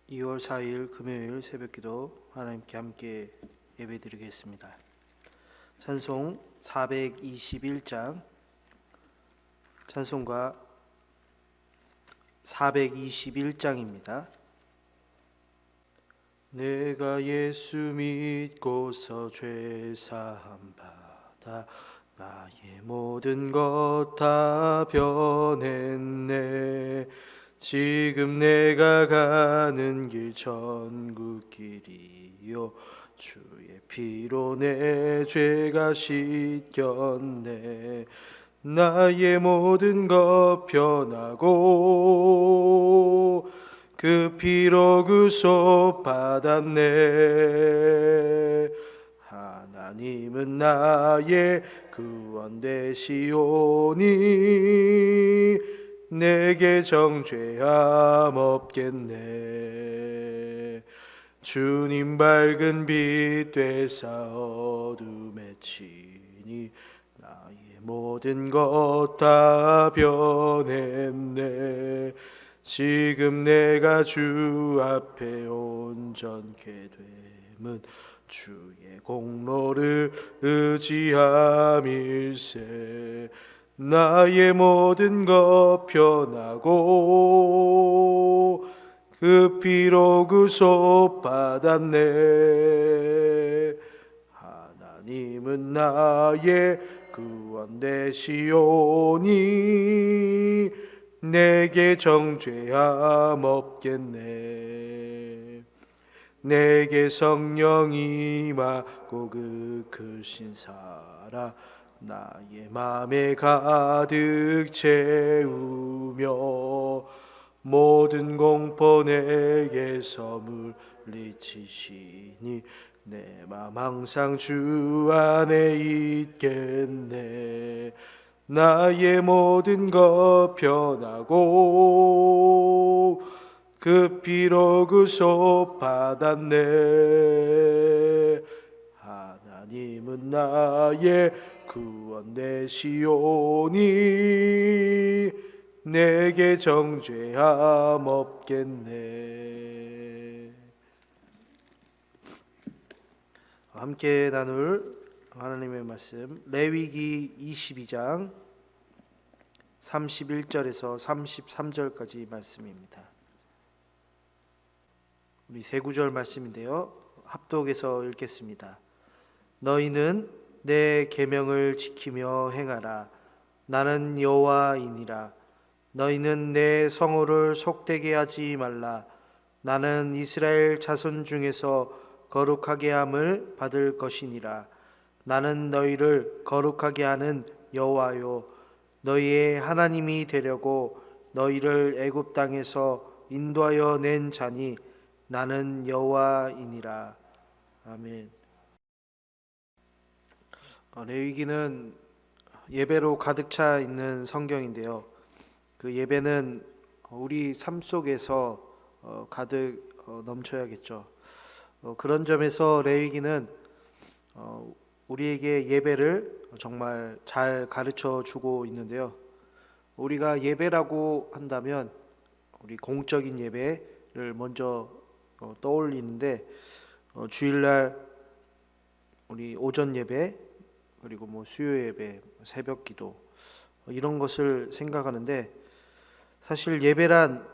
2월 4일 금요일 새벽기도 하나님께 함께 예배드리겠습니다. 찬송 421장, 찬송가 421장입니다. 내가 예수 믿고서 죄사함 받아 나의 모든 것 다 변했네. 지금 내가 가는 길 천국길이요 주의 피로 내 죄가 씻겼네. 나의 모든 것 변하고 그 피로 구속 받았네. 하나님은 나의 구원 되시오니 내게 정죄함 없겠네. 주님 밝은 빛 되사 어둠에 치니 나의 모든 것 다 변했네. 지금 내가 주 앞에 온전케 됨은 주의 공로를 의지함일세. 나의 모든 것 변하고 그 피로 구속 받았네. 하나님은 나의 구원 되시오니 내게 정죄함 없겠네. 내게 성령이 임하고 그 크신 사랑 나의 맘에 가득 채우며 모든 공포 내게서 물리치시니 내 맘 항상 주 안에 있겠네. 나의 모든 것 변하고 그 피로 구속 받았네. 하나님은 나의 구원 되시오니 내게 정죄함 없겠네. 함께 나눌 하나님의 말씀, 레위기 22장 31절에서 33절까지 말씀입니다. 우리 세 구절 말씀인데요, 합독해서 읽겠습니다. 너희는 내 계명을 지키며 행하라. 나는 여호와이니라. 너희는 내 성호를 속되게 하지 말라. 나는 이스라엘 자손 중에서 거룩하게 함을 받을 것이니라. 나는 너희를 거룩하게 하는 여호와요 너희의 하나님이 되려고 너희를 애굽 땅에서 인도하여 낸 자니 나는 여호와이니라. 아멘. 레위기는 예배로 가득 차 있는 성경인데요, 그 예배는 우리 삶 속에서 가득 넘쳐야겠죠. 그런 점에서 레위기는 우리에게 예배를 정말 잘 가르쳐 주고 있는데요, 우리가 예배라고 한다면 우리 공적인 예배를 먼저 떠올리는데, 주일날 우리 오전 예배, 그리고 수요 예배, 새벽 기도, 이런 것을 생각하는데, 사실 예배란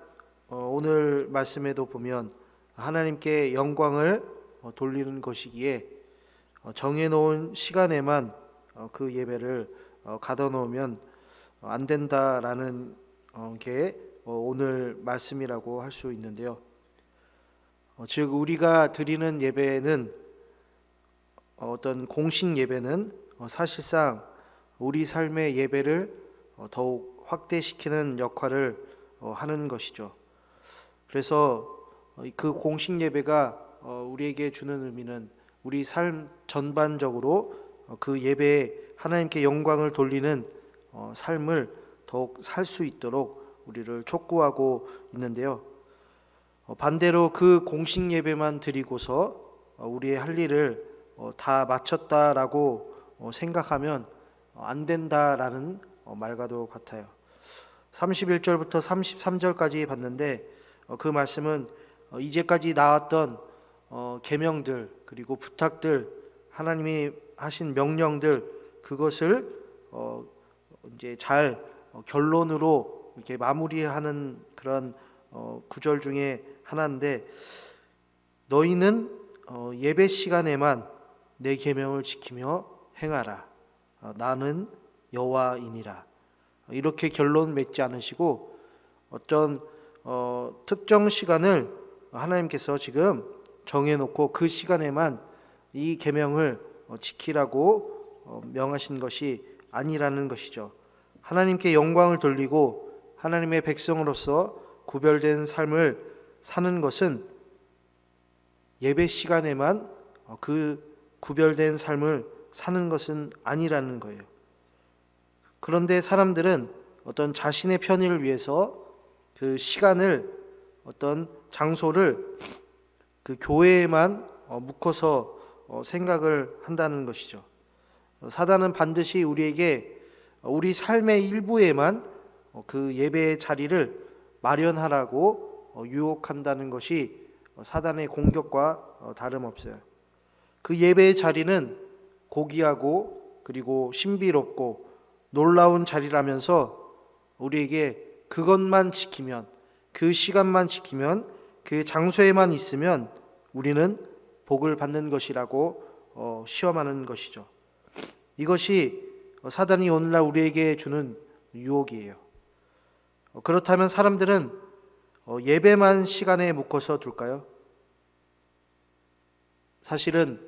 오늘 말씀에도 보면 하나님께 영광을 돌리는 것이기에 정해놓은 시간에만 그 예배를 가둬놓으면 안 된다라는 게 오늘 말씀이라고 할 수 있는데요, 즉 우리가 드리는 예배는, 어떤 공식 예배는 사실상 우리 삶의 예배를 더욱 확대시키는 역할을 하는 것이죠. 그래서 그 공식 예배가 우리에게 주는 의미는 우리 삶 전반적으로 그 예배에 하나님께 영광을 돌리는 삶을 더욱 살 수 있도록 우리를 촉구하고 있는데요, 반대로 그 공식 예배만 드리고서 우리의 할 일을 다 마쳤다라고 생각하면 안 된다라는 말과도 같아요. 31절부터 33절까지 봤는데 그 말씀은 이제까지 나왔던 계명들, 그리고 부탁들, 하나님이 하신 명령들, 그것을 이제 잘 결론으로 이렇게 마무리하는 그런 구절 중에 하나인데, 너희는 예배 시간에만 내 계명을 지키며 행하라. 나는 여호와이니라. 이렇게 결론 맺지 않으시고 어떤 특정 시간을 하나님께서 지금 정해놓고 그 시간에만 이 계명을 지키라고 명하신 것이 아니라는 것이죠. 하나님께 영광을 돌리고 하나님의 백성으로서 구별된 삶을 사는 것은 예배 시간에만 그 구별된 삶을 사는 것은 아니라는 거예요. 그런데 사람들은 어떤 자신의 편의를 위해서 그 시간을, 어떤 장소를 그 교회에만 묶어서 생각을 한다는 것이죠. 사단은 반드시 우리에게 우리 삶의 일부에만 그 예배의 자리를 마련하라고 유혹한다는 것이 사단의 공격과 다름없어요. 그 예배의 자리는 고귀하고 그리고 신비롭고 놀라운 자리라면서 우리에게 그것만 지키면, 그 시간만 지키면, 그 장소에만 있으면 우리는 복을 받는 것이라고 시험하는 것이죠. 이것이 사단이 오늘날 우리에게 주는 유혹이에요. 그렇다면 사람들은 예배만 시간에 묶어서 둘까요? 사실은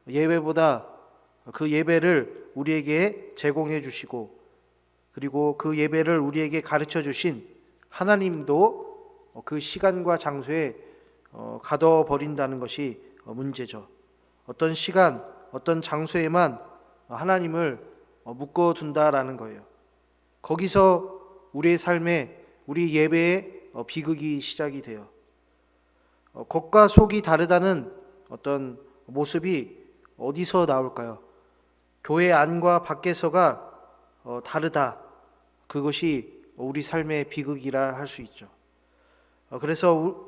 예배보다 그 예배를 우리에게 제공해 주시고, 그리고 그 예배를 우리에게 가르쳐 주신 하나님도 그 시간과 장소에 가둬버린다는 것이 문제죠. 어떤 시간, 어떤 장소에만 하나님을 묶어둔다라는 거예요. 거기서 우리의 삶에, 우리 예배에 비극이 시작이 돼요. 겉과 속이 다르다는 어떤 모습이 어디서 나올까요? 교회 안과 밖에서가 다르다. 그것이 우리 삶의 비극이라 할 수 있죠. 그래서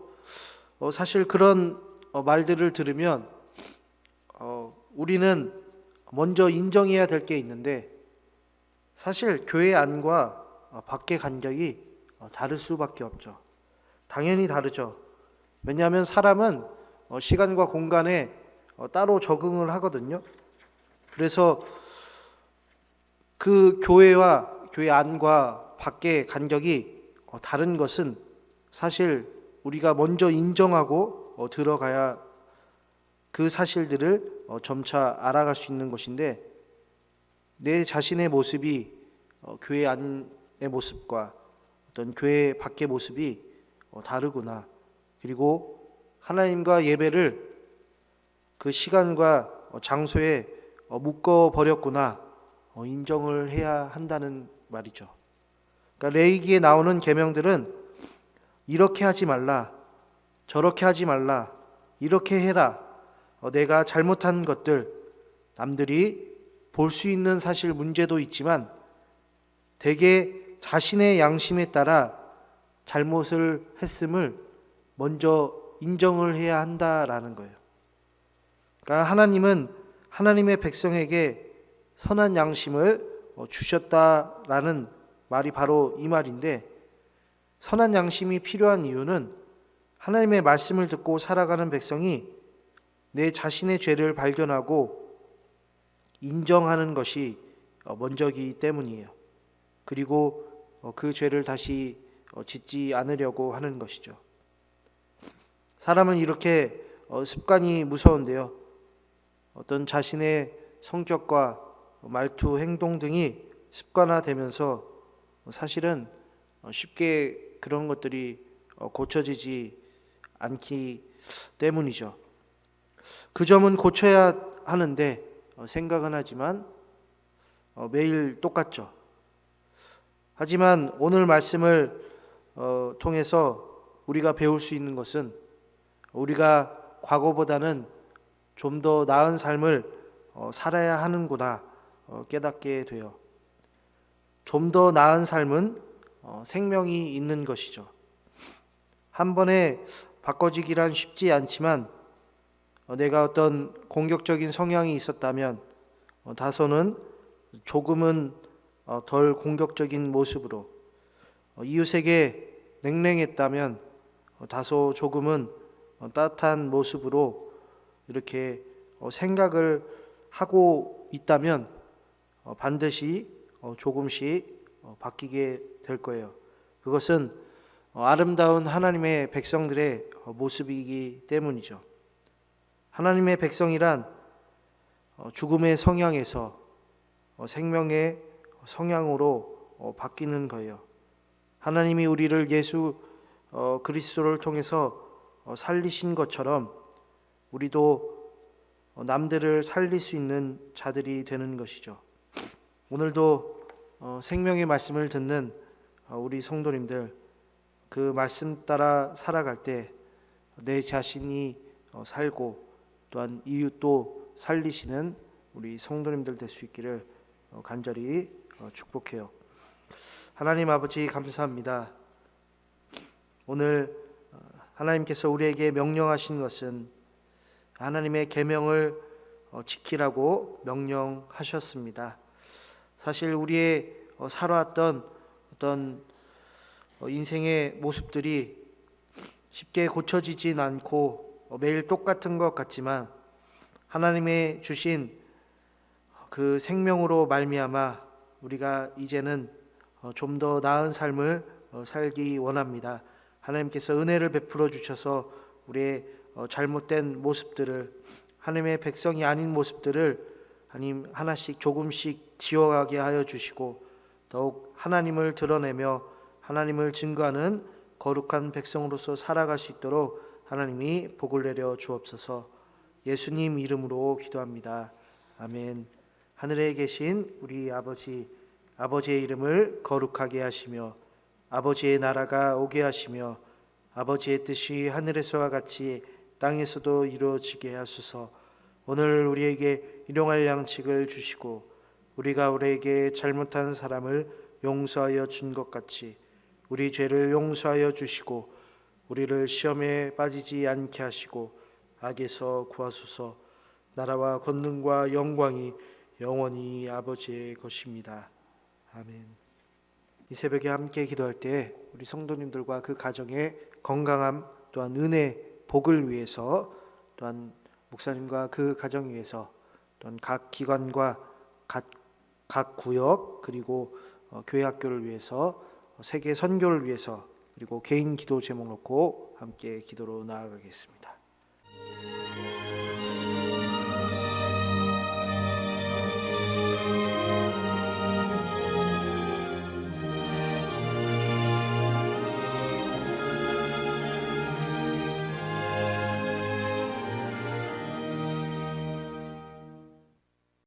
사실 그런 말들을 들으면 우리는 먼저 인정해야 될 게 있는데, 사실 교회 안과 밖의 간격이 다를 수밖에 없죠. 당연히 다르죠. 왜냐하면 사람은 시간과 공간에 따로 적응을 하거든요. 그래서 그 교회와 교회 안과 밖의 간격이 다른 것은 사실 우리가 먼저 인정하고 들어가야 그 사실들을 점차 알아갈 수 있는 것인데, 내 자신의 모습이 교회 안의 모습과 어떤 교회 밖의 모습이 다르구나, 그리고 하나님과 예배를 그 시간과 장소에 묶어버렸구나, 인정을 해야 한다는 말이죠. 그러니까 레위기에 나오는 계명들은 이렇게 하지 말라, 저렇게 하지 말라, 이렇게 해라, 내가 잘못한 것들, 남들이 볼 수 있는 사실 문제도 있지만 대개 자신의 양심에 따라 잘못을 했음을 먼저 인정을 해야 한다라는 거예요. 그러니까 하나님은 하나님의 백성에게 선한 양심을 주셨다라는 말이 바로 이 말인데, 선한 양심이 필요한 이유는 하나님의 말씀을 듣고 살아가는 백성이 내 자신의 죄를 발견하고 인정하는 것이 먼저이기 때문이에요. 그리고 그 죄를 다시 짓지 않으려고 하는 것이죠. 사람은 이렇게 습관이 무서운데요. 어떤 자신의 성격과 말투, 행동 등이 습관화되면서 사실은 쉽게 그런 것들이 고쳐지지 않기 때문이죠. 그 점은 고쳐야 하는데 생각은 하지만 매일 똑같죠. 하지만 오늘 말씀을 통해서 우리가 배울 수 있는 것은, 우리가 과거보다는 좀 더 나은 삶을 살아야 하는구나 깨닫게 돼요. 좀 더 나은 삶은 생명이 있는 것이죠. 한 번에 바꿔지기란 쉽지 않지만 내가 어떤 공격적인 성향이 있었다면 다소는 조금은 덜 공격적인 모습으로, 이웃에게 냉랭했다면 다소 조금은 따뜻한 모습으로 이렇게 생각을 하고 있다면 반드시 조금씩 바뀌게 될 거예요. 그것은 아름다운 하나님의 백성들의 모습이기 때문이죠. 하나님의 백성이란 죽음의 성향에서 생명의 성향으로 바뀌는 거예요. 하나님이 우리를 예수 그리스도를 통해서 살리신 것처럼 우리도 남들을 살릴 수 있는 자들이 되는 것이죠. 오늘도 생명의 말씀을 듣는 우리 성도님들, 그 말씀 따라 살아갈 때 내 자신이 살고 또한 이웃도 살리시는 우리 성도님들 될 수 있기를 간절히 축복해요. 하나님 아버지, 감사합니다. 오늘 하나님께서 우리에게 명령하신 것은 하나님의 계명을 지키라고 명령하셨습니다. 사실 우리의 살아왔던 어떤 인생의 모습들이 쉽게 고쳐지진 않고 매일 똑같은 것 같지만 하나님의 주신 그 생명으로 말미암아 우리가 이제는 좀 더 나은 삶을 살기 원합니다. 하나님께서 은혜를 베풀어 주셔서 우리의 잘못된 모습들을, 하나님의 백성이 아닌 모습들을 하나님 하나씩 조금씩 지워가게 하여 주시고 더욱 하나님을 드러내며 하나님을 증거하는 거룩한 백성으로서 살아갈 수 있도록 하나님이 복을 내려 주옵소서. 예수님 이름으로 기도합니다. 아멘. 하늘에 계신 우리 아버지, 아버지의 이름을 거룩하게 하시며 아버지의 나라가 오게 하시며 아버지의 뜻이 하늘에서와 같이 땅에서도 이루어지게 하소서. 오늘 우리에게 일용할 양식을 주시고 우리가 우리에게 잘못한 사람을 용서하여 준 것 같이 우리 죄를 용서하여 주시고 우리를 시험에 빠지지 않게 하시고 악에서 구하소서. 나라와 권능과 영광이 영원히 아버지의 것입니다. 아멘. 이 새벽에 함께 기도할 때 우리 성도님들과 그 가정의 건강함 또한 은혜, 복을 위해서 또한 목사님과 그 가정 위해서 또한 각 기관과 각 구역 그리고 교회 학교를 위해서 세계 선교를 위해서 그리고 개인 기도 제목 놓고 함께 기도로 나아가겠습니다.